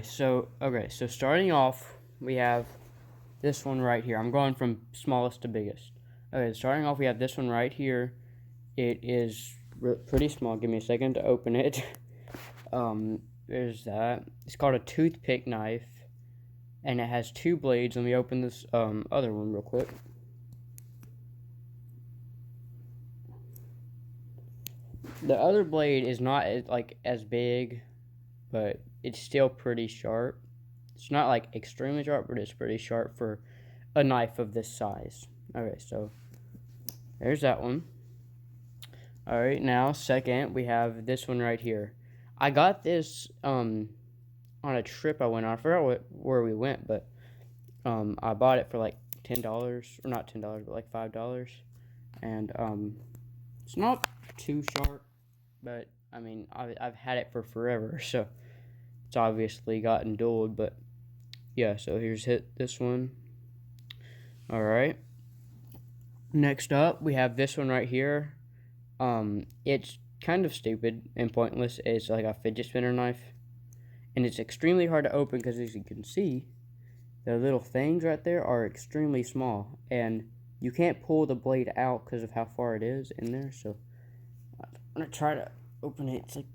So starting off, we have this one right here. I'm going from smallest to biggest. Okay, starting off, we have this one right here. It is pretty small. Give me a second to open it. There's that. It's called a toothpick knife, and it has two blades. Let me open this other one real quick. The other blade is not as big, but it's still pretty sharp. It's not like extremely sharp, but it's pretty sharp for a knife of this size. Okay, so there's that one. Alright, now second, we have this one right here. I got this on a trip I went on. I forgot where we went, but I bought it for like $10, or not $10, but like $5. And it's not too sharp, but I mean, I've had it for forever, so it's obviously gotten dulled. But yeah, so here's this one. Alright, next up we have this one right here. It's kind of stupid and pointless. It's like a fidget spinner knife, and it's extremely hard to open because, as you can see, the little things right there are extremely small, and you can't pull the blade out because of how far it is in there. So I'm gonna try to open it. It's like,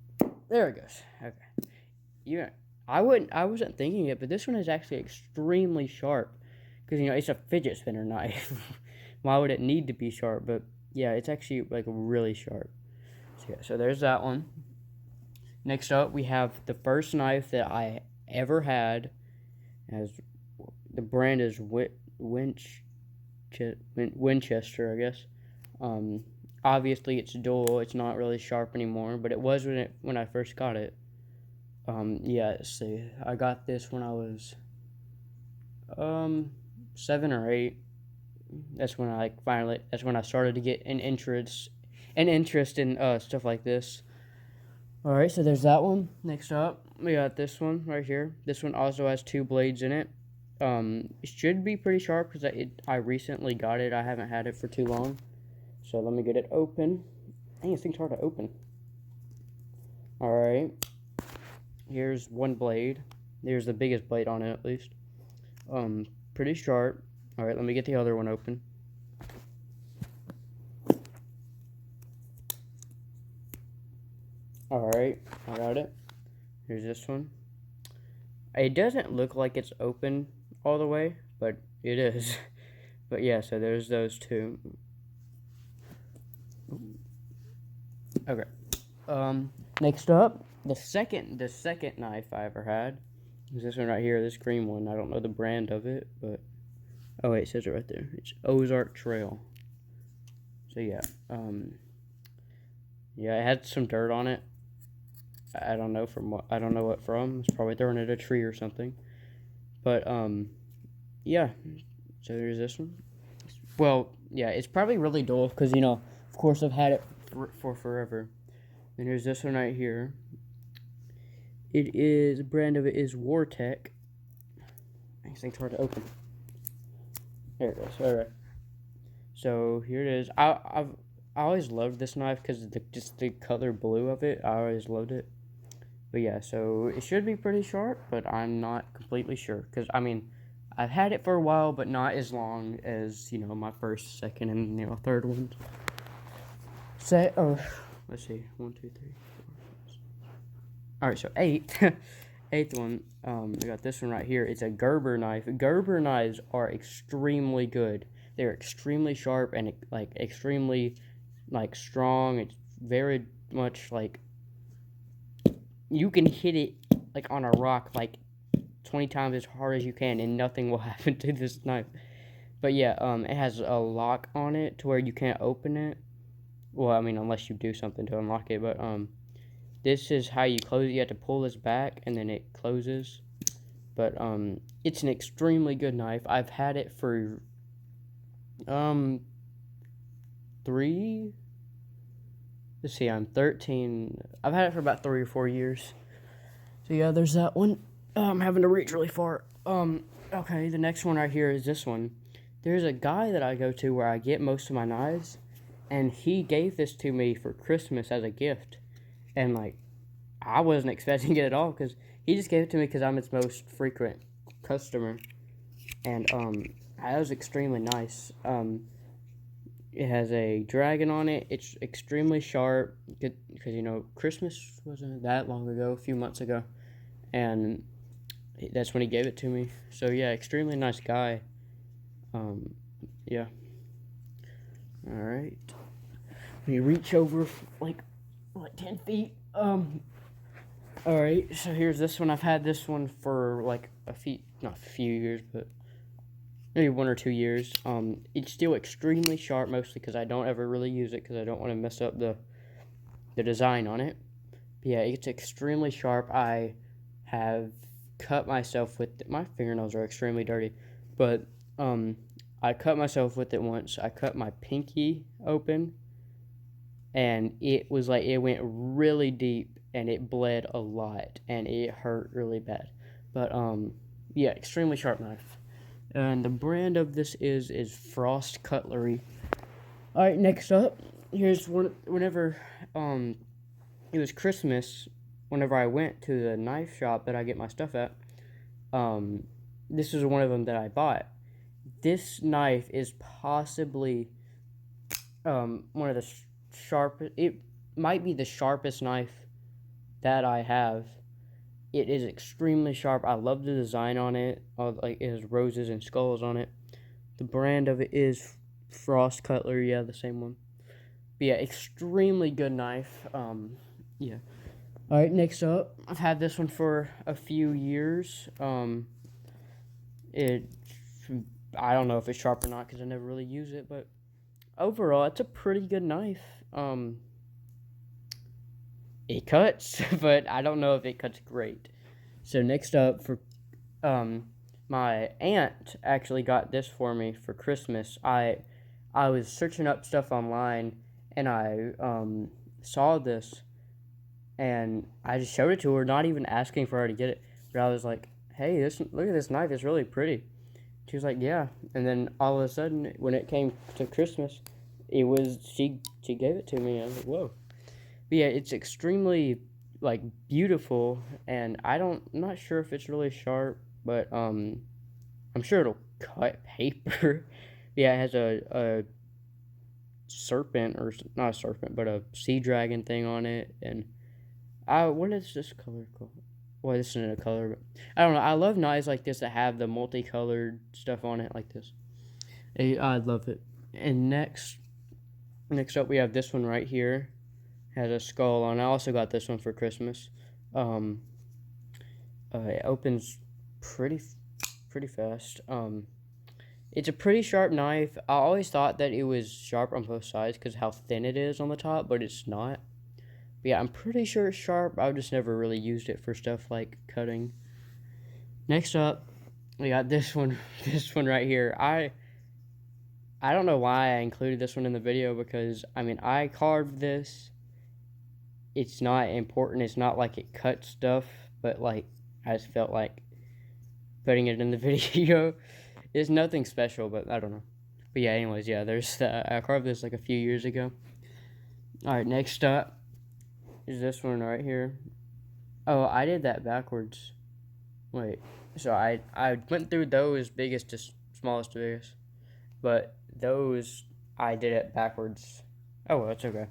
there it goes. Okay, yeah, I wasn't thinking it, but this one is actually extremely sharp because, it's a fidget spinner knife. Why would it need to be sharp? But yeah, it's actually like really sharp. So yeah, so there's that one. Next up, we have the first knife that I ever had. As the brand is Winchester, I guess. Obviously it's dull. It's not really sharp anymore, but it was when I first got it. Yeah. Let's see. I got this when I was 7 or 8. That's when That's when I started to get an interest in stuff like this. All right, so there's that one. Next up, we got this one right here. This one also has two blades in it. It should be pretty sharp because I recently got it. I haven't had it for too long. So let me get it open. Dang, this thing's hard to open. All right, here's one blade. There's the biggest blade on it, at least. Pretty sharp. All right, let me get the other one open. Alright, I got it. Here's this one. It doesn't look like it's open all the way, but it is. But yeah, so there's those two. Okay. Next up, the second knife I ever had is this one right here, this green one. I don't know the brand of it, but oh wait, it says it right there. It's Ozark Trail. So yeah, yeah, it had some dirt on it. I don't know what from. It's probably throwing at a tree or something. But yeah. So there's this one. Well, yeah, it's probably really dull because, of course I've had it for forever. And here's this one right here. The brand of it is Wartech. This thing's hard to open. There it goes. All right. So here it is. I always loved this knife because just the color blue of it. I always loved it. But yeah, so it should be pretty sharp, but I'm not completely sure. Because, I mean, I've had it for a while, but not as long as, my first, second, and, third ones. Let's see. 1, 2, 3, 4, 5, 6. Alright, so 8. Eighth one, we got this one right here. It's a Gerber knife. Gerber knives are extremely good. They're extremely sharp and, extremely, strong. It's very much, you can hit it on a rock 20 times as hard as you can and nothing will happen to this knife. But yeah, it has a lock on it to where you can't open it. Well, I mean, unless you do something to unlock it. But this is how you close it. You have to pull this back and then it closes. But it's an extremely good knife. I've had it for 3. Let's see, I'm 13. I've had it for about 3 or 4 years. So yeah, there's that one. I'm having to reach really far. Okay, the next one right here is this one. There's a guy that I go to where I get most of my knives, and he gave this to me for Christmas as a gift. And I wasn't expecting it at all because he just gave it to me because I'm its most frequent customer, and that was extremely nice. It has a dragon on it. It's extremely sharp because Christmas wasn't that long ago, a few months ago, and that's when he gave it to me. So yeah, extremely nice guy. Yeah. All right. We reach over like 10 feet. All right. So here's this one. I've had this one for like not a few years, but maybe 1 or 2 years. It's still extremely sharp, mostly because I don't ever really use it because I don't want to mess up the design on it. But yeah, it's extremely sharp. I have cut myself with it. My fingernails are extremely dirty, but I cut myself with it once. I cut my pinky open, and it was like it went really deep, and it bled a lot, and it hurt really bad. But yeah, extremely sharp knife. And the brand of this is Frost Cutlery. All right, next up, here's one. Whenever it was Christmas, whenever I went to the knife shop that I get my stuff at, this is one of them that I bought. This knife is possibly one of the sharpest. It might be the sharpest knife that I have. It is extremely sharp. I love the design on it. Like it has roses and skulls on it. The brand of it is Frost Cutlery. Yeah, the same one. But yeah, extremely good knife. Yeah. All right, next up, I've had this one for a few years. I don't know if it's sharp or not because I never really use it, but overall, it's a pretty good knife. It cuts, but I don't know if it cuts great. So next up, for my aunt actually got this for me for Christmas. I was searching up stuff online, and I saw this, and I just showed it to her, not even asking for her to get it. But I was like, "Hey, look at this knife. It's really pretty." She was like, "Yeah." And then all of a sudden, when it came to Christmas, she gave it to me. I was like, "Whoa." But yeah, it's extremely like beautiful, and I'm not sure if it's really sharp, but I'm sure it'll cut paper. Yeah, it has a serpent, or not a serpent, but a sea dragon thing on it, and what is this color called? Well, this isn't a color, but I don't know. I love knives like this that have the multicolored stuff on it like this. I love it. And next up, we have this one right here. Has a skull on. I also got this one for Christmas. It opens pretty fast. It's a pretty sharp knife. I always thought that it was sharp on both sides because how thin it is on the top, but it's not. But yeah, I'm pretty sure it's sharp. I've just never really used it for stuff like cutting. Next up, we got this one. This one right here. I don't know why I included this one in the video because I carved this. It's not important. It's not like it cuts stuff, but like I just felt like putting it in the video. It's nothing special, but I don't know. But yeah, anyways, yeah, I carved this like a few years ago. All right, next up is this one right here. Oh, I did that backwards. Wait, so I went through those biggest to smallest to biggest, but those I did it backwards. Oh well, it's okay.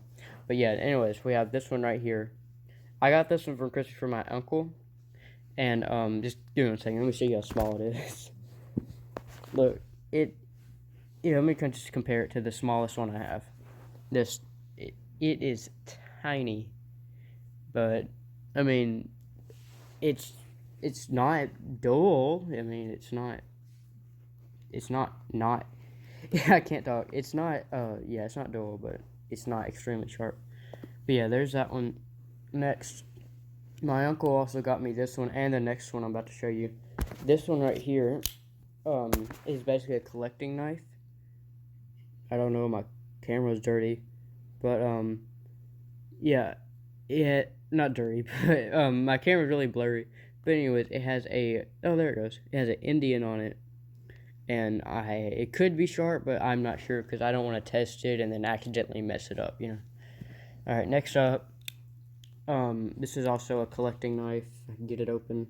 But yeah, anyways, we have this one right here. I got this one from Christmas from my uncle, and just give me a second. Let me show you how small it is. Look, let me just compare it to the smallest one I have. It is tiny, but it's not dull. It's not. Yeah, I can't talk. It's not. It's not dull, but it's not extremely sharp. But yeah, there's that one. Next, my uncle also got me this one and the next one I'm about to show you. This one right here, is basically a collecting knife. I don't know, my camera's dirty, but yeah, not dirty, but my camera's really blurry. But anyways, it has there it goes. It has an Indian on it, and it could be sharp, but I'm not sure because I don't want to test it and then accidentally mess it up. All right, next up, This is also a collecting knife. I can get it open.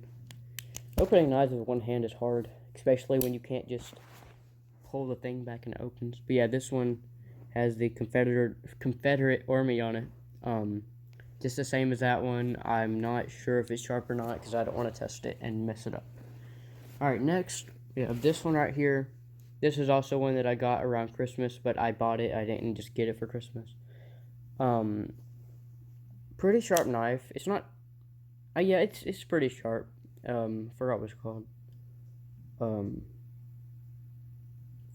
Opening knives with one hand is hard, especially when you can't just pull the thing back and it opens. But yeah, this one has the Confederate Army on it. Just the same as that one. I'm not sure if it's sharp or not because I don't want to test it and mess it up. Alright, next we have this one right here. This is also one that I got around Christmas, but I bought it. I didn't just get it for Christmas. Pretty sharp knife. It's not... yeah, it's pretty sharp. Forgot what it's called.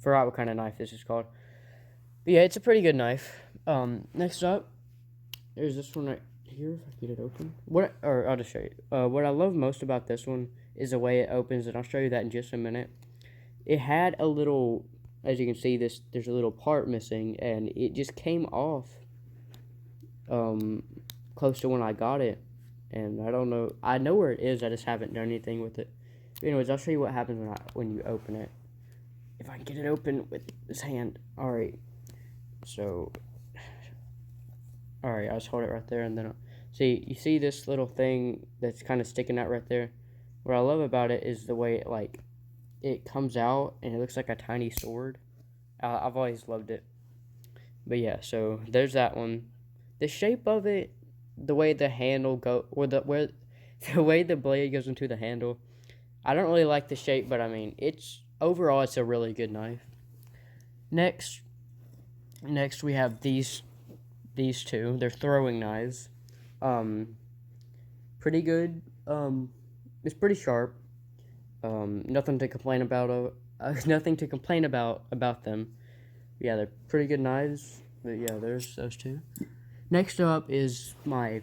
Forgot what kind of knife this is called. But yeah, it's a pretty good knife. Next up, there's this one right here. If I get it open, I'll just show you. What I love most about this one is the way it opens, and I'll show you that in just a minute. It had a little, as you can see, there's a little part missing, and it just came off. Close to when I got it, and I don't know. I know where it is. I just haven't done anything with it. But anyways, I'll show you what happens when you open it. If I can get it open with this hand. Alright. So, alright, I'll just hold it right there, and then see, you see this little thing that's kind of sticking out right there? What I love about it is the way it comes out, and it looks like a tiny sword. I've always loved it. But yeah, so there's that one. The shape of it, the way the handle the way the blade goes into the handle, I don't really like the shape, but I mean, overall it's a really good knife. Next we have these two. They're throwing knives. Pretty good. It's pretty sharp. Nothing to complain about. Nothing to complain about them. Yeah, they're pretty good knives. But yeah, there's those two. Next up is my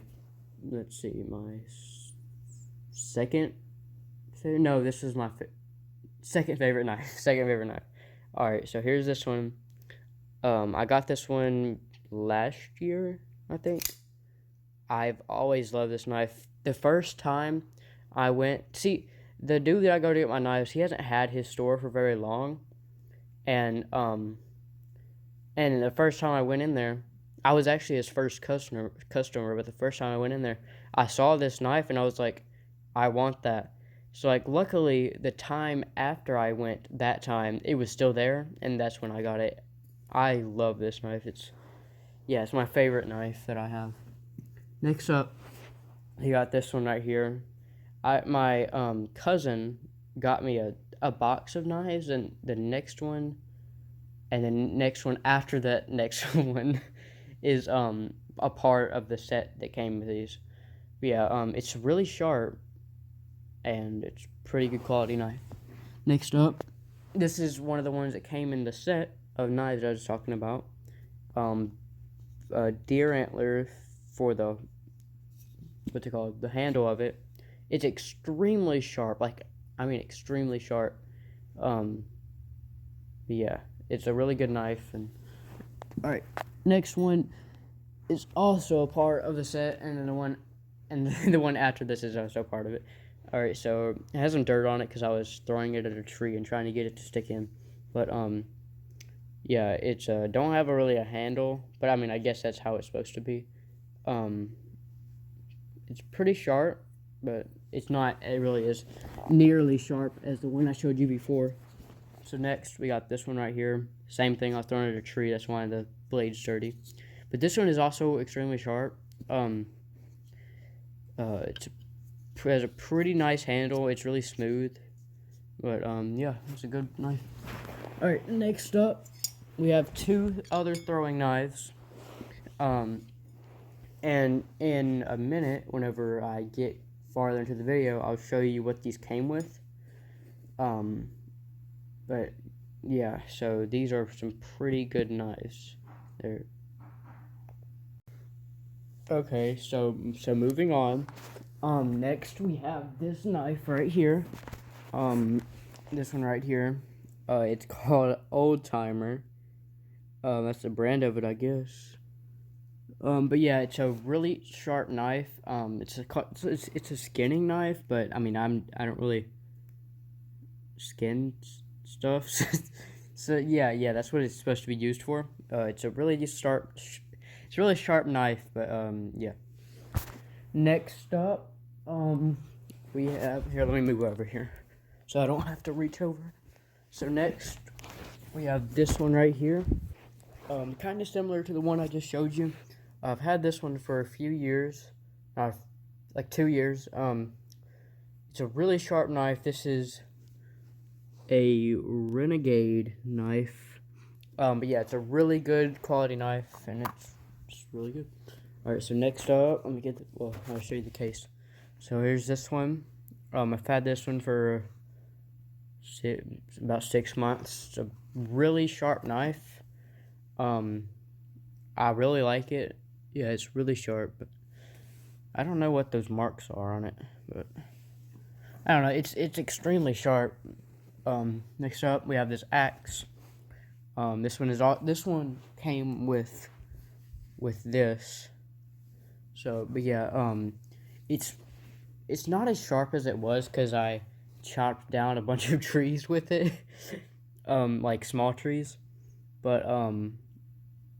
second. No, this is my second favorite knife. Second favorite knife. All right, so here's this one. I got this one last year, I think. I've always loved this knife. The first time I went, the dude that I go to get my knives, he hasn't had his store for very long, and the first time I went in there, I was actually his first customer, but the first time I went in there, I saw this knife, and I was like, I want that. So, luckily, the time after I went that time, it was still there, and that's when I got it. I love this knife. It's my favorite knife that I have. Next up, you got this one right here. My cousin got me a box of knives, and the next one after that next one is a part of the set that came with these. But yeah, it's really sharp, and it's pretty good quality knife. Next up, this is one of the ones that came in the set of knives I was talking about. Deer antler for the the handle of it. It's extremely sharp, extremely sharp. Yeah, it's a really good knife. And all right, next one is also a part of the set, and then the one after this is also part of it. All right, so it has some dirt on it because I was throwing it at a tree and trying to get it to stick in. But yeah, it's don't have really a handle, but I mean, I guess that's how it's supposed to be. It's pretty sharp, but it really is nearly sharp as the one I showed you before. So next, we got this one right here. Same thing, I was throwing it at a tree, that's why the blade's dirty. But this one is also extremely sharp. It has a pretty nice handle, it's really smooth. But yeah, it's a good knife. Alright, next up, we have two other throwing knives. And in a minute, whenever I get farther into the video, I'll show you what these came with. But yeah, so these are some pretty good knives. Okay, so moving on. Next we have this knife right here. This one right here. It's called Old Timer. That's the brand of it, I guess. But yeah, it's a really sharp knife. It's a skinning knife, but I mean, I don't really skin stuff. So yeah, that's what it's supposed to be used for. It's a really sharp knife, but yeah. Next up, we have here. Let me move over here, so I don't have to reach over. So next, we have this one right here. Kind of similar to the one I just showed you. I've had this one for a few years, like 2 years. It's a really sharp knife. This is a Renegade knife. But yeah, it's a really good quality knife, and it's really good. All right, so next up, let me get. I'll show you the case. So here's this one. I've had this one for about 6 months. It's a really sharp knife. I really like it. Yeah, it's really sharp. But I don't know what those marks are on it, but I don't know. It's extremely sharp. Next up, we have this axe. This one came with this. So, but yeah, it's not as sharp as it was because I chopped down a bunch of trees with it, like small trees. But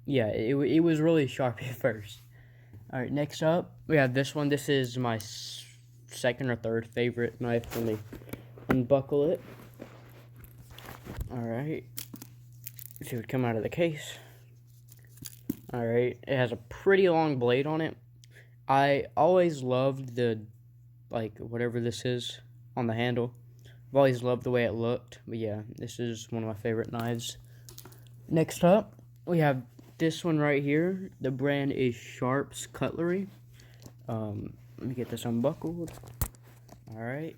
yeah, it was really sharp at first. All right, next up we have this one. This is my second or third favorite knife. Let me unbuckle it. All right, if it would come out of the case. All right, it has a pretty long blade on it. I always loved the, like, whatever this is on the handle. I've always loved the way it looked. But yeah, this is one of my favorite knives. Next up, we have this one right here. The brand is Sharps Cutlery. Let me get this unbuckled. Alright.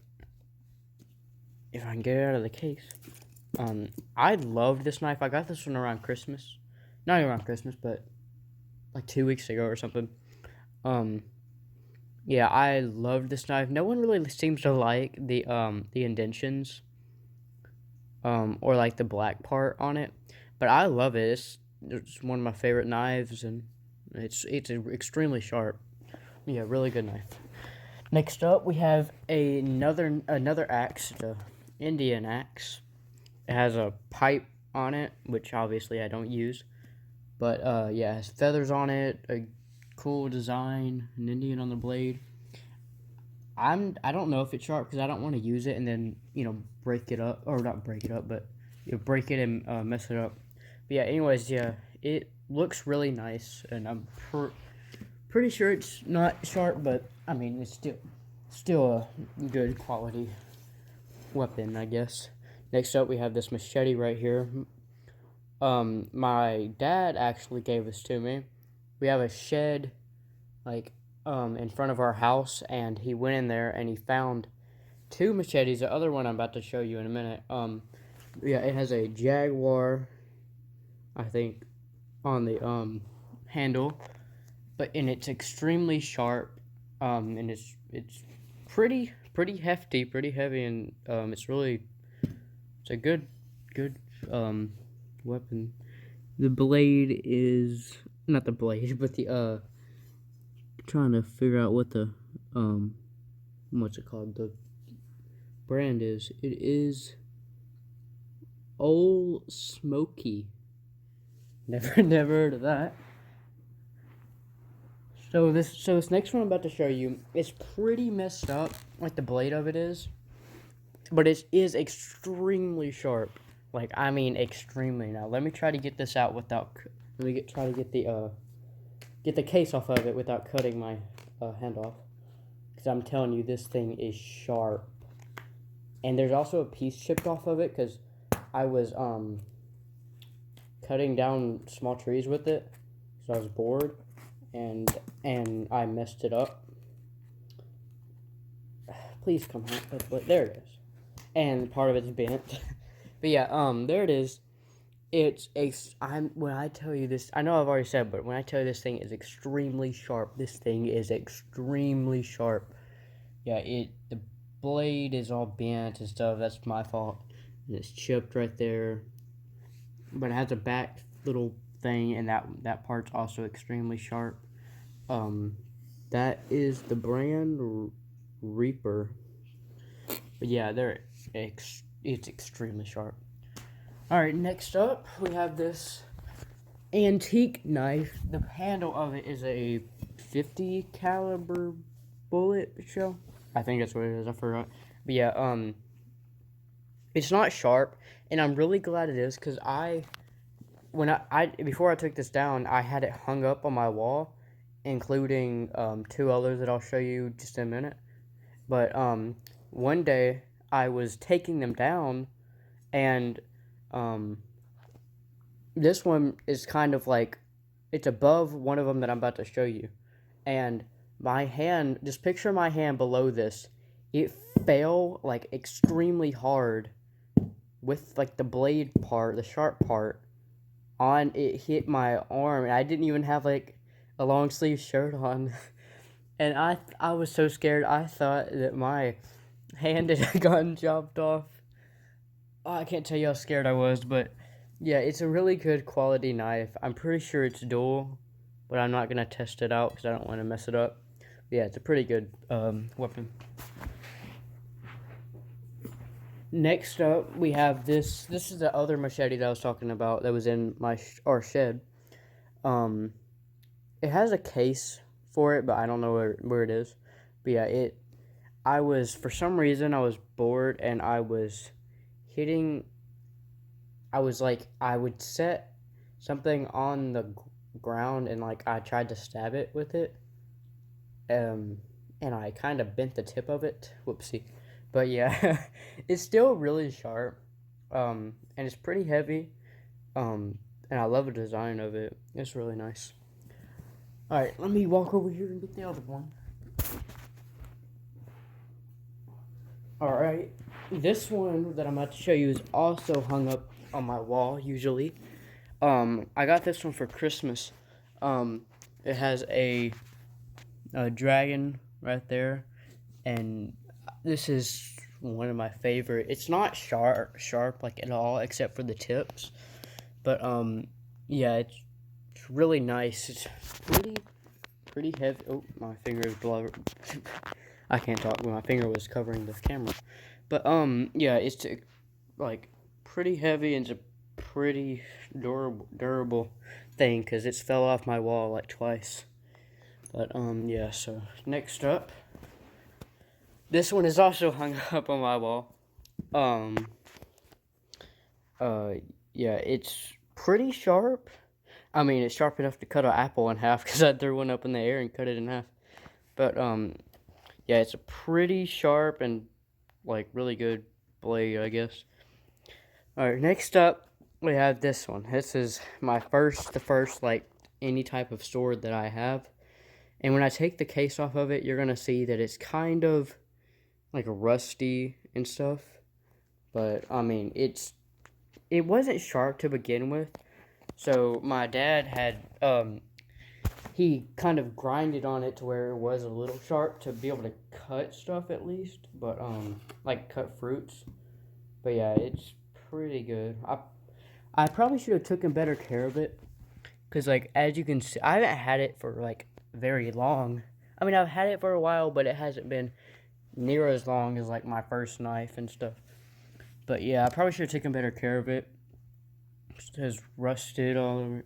If I can get it out of the case. I love this knife. I got this one around Christmas. Not around Christmas, but like 2 weeks ago or something. Yeah, I love this knife. No one really seems to like the indentions, or like the black part on it, but I love it. It's one of my favorite knives, and it's extremely sharp. Yeah, really good knife. Next up, we have another axe, the Indian axe. It has a pipe on it, which obviously I don't use, but yeah, it has feathers on it, a cool design, an Indian on the blade. I don't know if it's sharp because I don't want to use it and then break it up, or not break it up, but break it and mess it up. But yeah, anyways, yeah, it looks really nice, and I'm pretty sure it's not sharp, but I mean it's still a good quality weapon, I guess. Next up, we have this machete right here. My dad actually gave this to me. We have a shed, like, in front of our house, and he went in there and he found 2 machetes. The other one I'm about to show you in a minute. Yeah, it has a Jaguar, I think, on the handle, and it's extremely sharp, and it's pretty hefty, pretty heavy, and it's a good weapon. The blade is not the blade, but the trying to figure out what the what's it called, the brand is. It is Old Smoky. Never heard of that. So this next one I'm about to show you is pretty messed up, like the blade of it is, but it is extremely sharp. Like, I mean extremely. Now let me try to get this out without. Try to get the case off of it without cutting my hand off. Because I'm telling you, this thing is sharp. And there's also a piece chipped off of it because I was cutting down small trees with it. So I was bored, and I messed it up. Please come out. But there it is. And part of it's bent. But yeah, there it is. When I tell you this, I know I've already said, but when I tell you this thing is extremely sharp, this thing is extremely sharp. Yeah, the blade is all bent and stuff. That's my fault. And it's chipped right there, but it has a back little thing, and that part's also extremely sharp. That is the brand Reaper. But yeah, it's extremely sharp. Alright, next up, we have this antique knife. The handle of it is a .50 caliber bullet shell. I think that's what it is. I forgot. But yeah, it's not sharp, and I'm really glad it is because before I took this down, I had it hung up on my wall, including two others that I'll show you just in a minute. But one day I was taking them down, and this one is kind of like it's above one of them that I'm about to show you, and my hand. Just picture my hand below this. It fell like extremely hard with like the blade part, the sharp part on it hit my arm, and I didn't even have like a long sleeve shirt on. And I was so scared. I thought that my hand had gotten chopped off. Oh, I can't tell you how scared I was, but yeah, it's a really good quality knife. I'm pretty sure it's dual, but I'm not gonna test it out because I don't want to mess it up. But yeah, it's a pretty good weapon. Next up, we have this. This is the other machete that I was talking about that was in our shed. It has a case for it, but I don't know where it is. But yeah, for some reason, I was bored and I was I would set something on the ground and like I tried to stab it with it. And I kind of bent the tip of it. Whoopsie. But yeah, it's still really sharp, and it's pretty heavy, and I love the design of it. It's really nice. All right, let me walk over here and get the other one. All right, this one that I'm about to show you is also hung up on my wall. Usually, I got this one for Christmas. It has a dragon right there, and this is one of my favorite. It's not sharp like at all, except for the tips. But yeah, it's really nice. It's pretty heavy. Oh, my finger is blurred. I can't talk when my finger was covering the camera. But yeah, it's like pretty heavy and it's a pretty durable thing because it's fell off my wall like twice. But yeah. So next up. This one is also hung up on my wall. Yeah, it's pretty sharp. I mean, it's sharp enough to cut an apple in half because I threw one up in the air and cut it in half. But, yeah, it's a pretty sharp and, like, really good blade, I guess. Alright, next up, we have this one. This is the first, like, any type of sword that I have. And when I take the case off of it, you're going to see that it's kind of like rusty and stuff, but I mean it wasn't sharp to begin with, so my dad had he kind of grinded on it to where it was a little sharp to be able to cut stuff at least, but like cut fruits. But yeah, it's pretty good. I probably should have taken better care of it because like as you can see, I haven't had it for like very long. I mean, I've had it for a while, but it hasn't been near as long as like my first knife and stuff. But yeah, I probably should have taken better care of it. It has rusted all over it.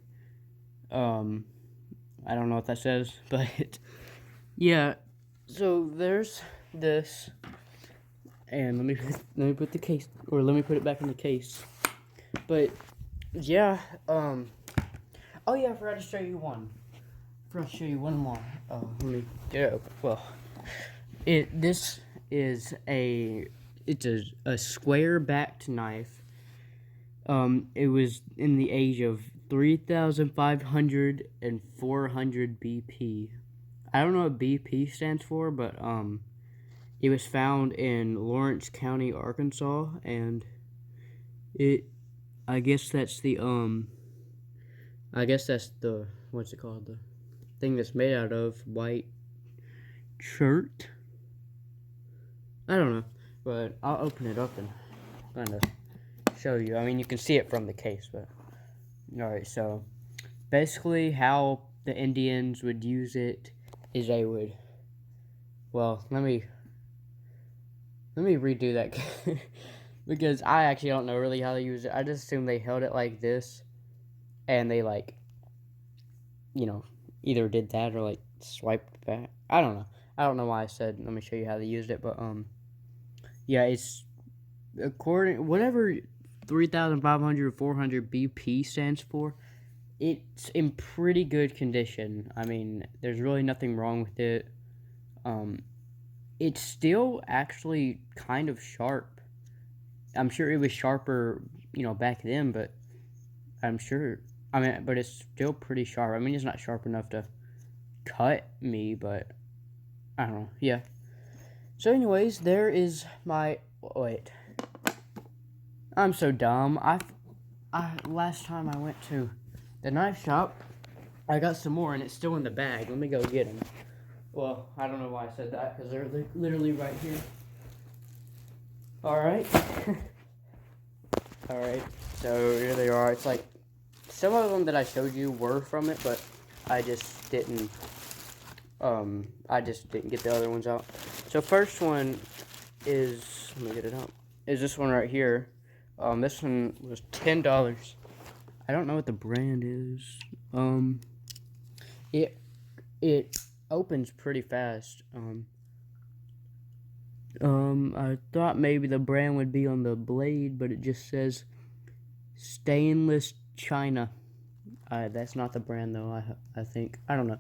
I don't know what that says, but yeah. So there's this, and let me put the case, or let me put it back in the case. But yeah, oh yeah, I forgot to show you one. More. Let me get it open. Well. This is a square backed knife. It was in the age of 3,500 and 400 BP. I don't know what BP stands for, but it was found in Lawrence County, Arkansas, and I guess that's the what's it called? The thing that's made out of white shirt. I don't know, but I'll open it up and kind of show you. I mean, you can see it from the case, but alright, so basically how the Indians would use it is they would, well, let me redo that because I actually don't know really how they use it. I just assume they held it like this and they like, either did that or like swiped back. I don't know. I don't know why I said, let me show you how they used it, but, yeah, it's whatever 3,500 or 400 BP stands for, it's in pretty good condition. I mean, there's really nothing wrong with it. It's still actually kind of sharp. I'm sure it was sharper, back then, but but it's still pretty sharp. I mean, it's not sharp enough to cut me, but I don't know. Yeah. So anyways, there is my, wait. I'm so dumb. Last time I went to the knife shop, I got some more and it's still in the bag. Let me go get them. Well, I don't know why I said that because they're literally right here. Alright. Alright, so here they are. It's like, some of them that I showed you were from it, but I just didn't get the other ones out. So first one is, let me get it out, is this one right here. This one was $10. I don't know what the brand is. It opens pretty fast. I thought maybe the brand would be on the blade, but it just says stainless China. That's not the brand though. I think, I don't know.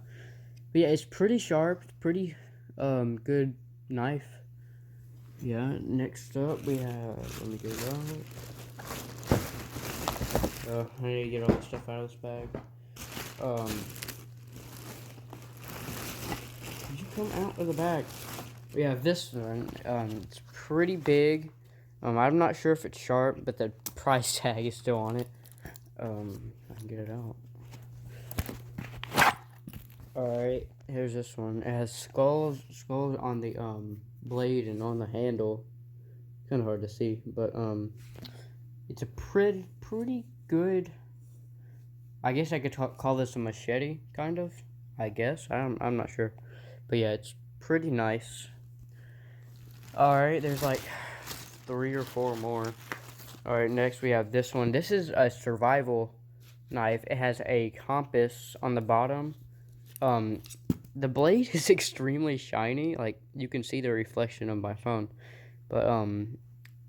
But yeah, it's pretty sharp, pretty good knife. Yeah, next up we have, let me get it out. I need to get all the stuff out of this bag. Did you come out of the bag? We have this one. It's pretty big. I'm not sure if it's sharp, but the price tag is still on it. I can get it out. Alright, here's this one. It has skulls on the blade and on the handle. Kind of hard to see, but it's a pretty good. I guess I could call this a machete, kind of. I guess I'm not sure, but yeah, it's pretty nice. Alright, there's like 3 or 4 more. Alright, next we have this one. This is a survival knife. It has a compass on the bottom. The blade is extremely shiny. Like, you can see the reflection of my phone. But,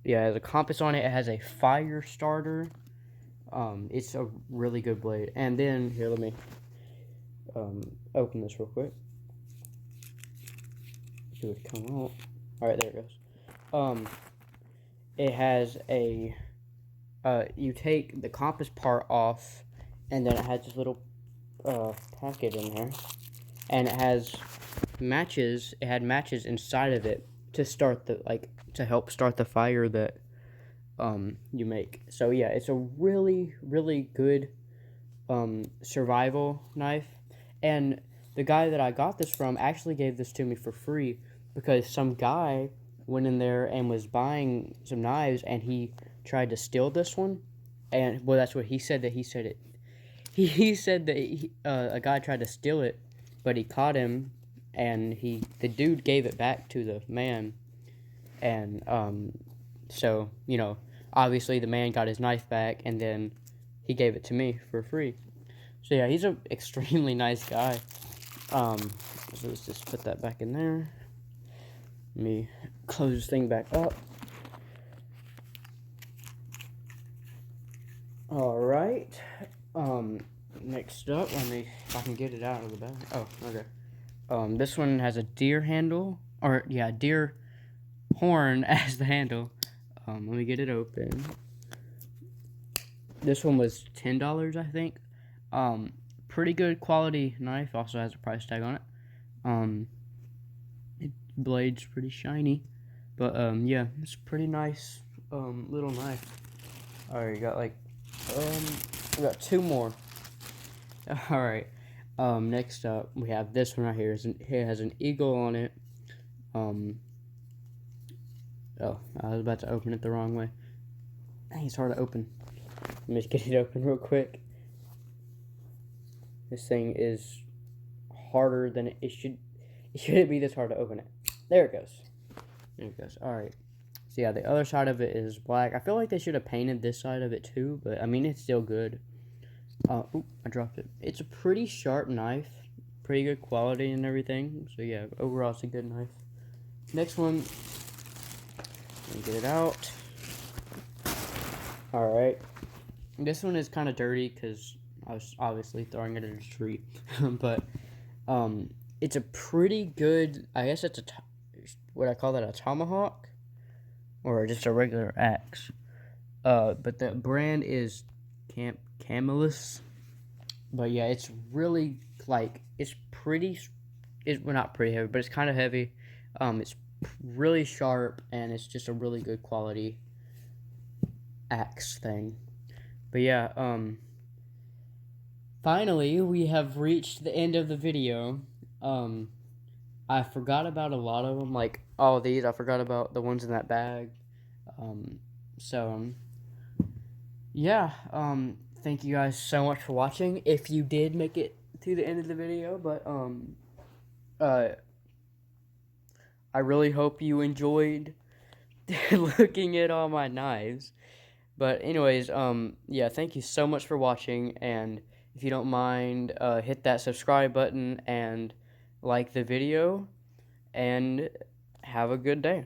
yeah, it has a compass on it. It has a fire starter. It's a really good blade. And then, here, let me, open this real quick. It would come out. Alright, there it goes. It has a, you take the compass part off, and then it has this little, packet in there. And it has matches. It had matches inside of it to start to help start the fire that, you make. So, yeah, it's a really, really good, survival knife. And the guy that I got this from actually gave this to me for free because some guy went in there and was buying some knives and he tried to steal this one. And, well, that's what he said, that he said it. He said that a guy tried to steal it, but he caught him, and the dude gave it back to the man. And, so, obviously the man got his knife back, and then he gave it to me for free. So, yeah, he's an extremely nice guy. So let's just put that back in there. Let me close this thing back up. Alright. Next up, if I can get it out of the bag. Oh, okay. This one has a deer handle, deer horn as the handle. Let me get it open. This one was $10, I think. Pretty good quality knife. Also has a price tag on it. Blade's pretty shiny, but yeah, it's a pretty nice little knife. Alright, we got 2 more. Alright, next up we have this one right here. It has an eagle on it. Oh, I was about to open it the wrong way. Dang, it's hard to open. Let me just get it open real quick. This thing is harder than it should. It shouldn't be this hard to open it. There it goes. There it goes. Alright. So yeah, the other side of it is black. I feel like they should have painted this side of it too, but I mean, it's still good. Oop, I dropped it. It's a pretty sharp knife. pretty good quality and everything. So yeah, overall it's a good knife. Next one, let me get it out. Alright, this one is kind of dirty because I was obviously throwing it at a tree. But it's a pretty good, I guess it's what I call that, a tomahawk? Or just a regular axe. But the brand is Camillus. But yeah, it's really, like, it's pretty, well, not pretty heavy, but it's kind of heavy. It's really sharp, and it's just a really good quality axe thing. But yeah, finally, we have reached the end of the video. I forgot about a lot of them, like all of these. I forgot about the ones in that bag. Yeah, thank you guys so much for watching, if you did make it to the end of the video, but, I really hope you enjoyed looking at all my knives, but anyways, yeah, thank you so much for watching, and if you don't mind, hit that subscribe button and like the video, and have a good day.